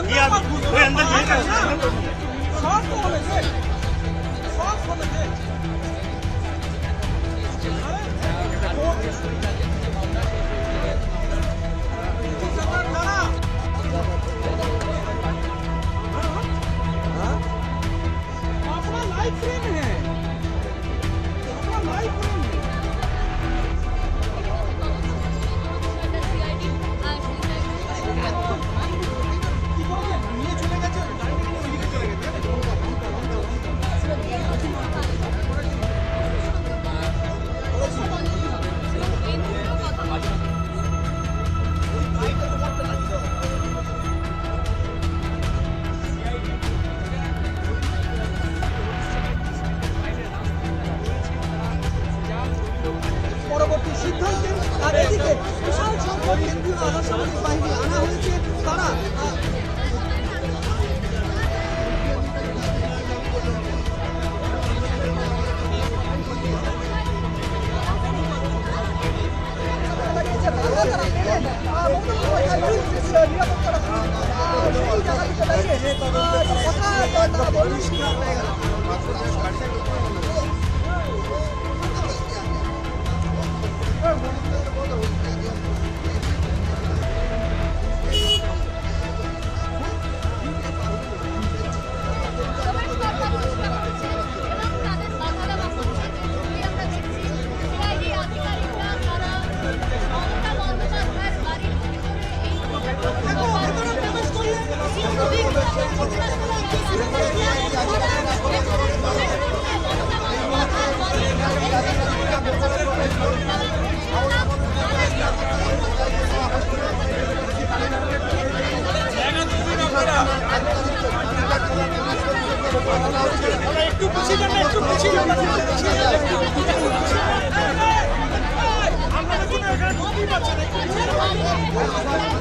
ये कोई अंदर नहीं कर सब तो होने दे सब होने दे अपना लाइव फ्रेम है अपना लाइव फ्रेम है নিয়ে চলে গেছে ওইদিকে চলে গেছে পরবর্তী সিদ্ধান্তে আর এদিকে বিশাল সংখ্যক কেন্দ্রীয় আধা সামরিক বাহিনী আনা হয়েছে তারা একটু পিছিয়ে যান একটু পিছিয়ে যান আমরা কোনো এখানে ঢুকতেই পারছি না একটু পিছিয়ে যান